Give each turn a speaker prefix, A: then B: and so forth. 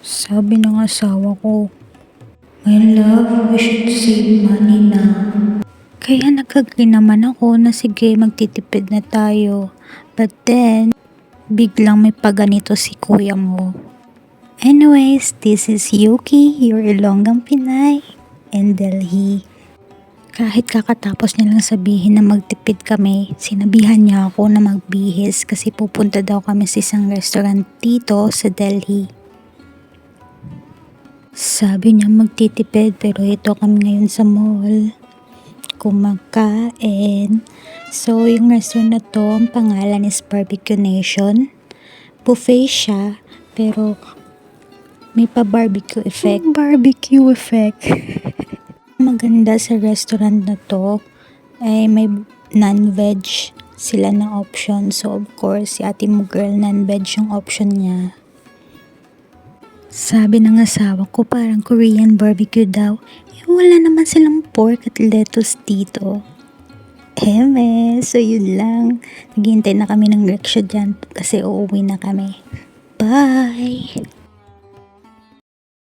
A: Sabi ng asawa ko, "My love, we should save money now." Kaya nag-agree naman ako na sige magtitipid na tayo. But then, biglang may paganito si kuya mo. Anyways, this is Yuki, your Ilonggang Pinay, in Delhi. Kahit kakatapos niya lang sabihin na magtipid kami, sinabihan niya ako na magbihis kasi pupunta daw kami sa isang restaurant dito sa Delhi. Sabi niya magtitipid pero ito kami ngayon sa mall. Kumakain. So yung restaurant na to, ang pangalan is Barbecue Nation. Buffet siya pero may pa-barbecue effect. Barbecue effect. Maganda sa restaurant na to ay may non-veg sila na option. So of course, si ate mo girl, non-veg yung option niya. Sabi ng asawa ko parang Korean barbecue daw. Wala naman silang pork at lettuce dito. So yun lang. Naghihintay na kami ng rickshaw dyan kasi uuwi na kami. Bye!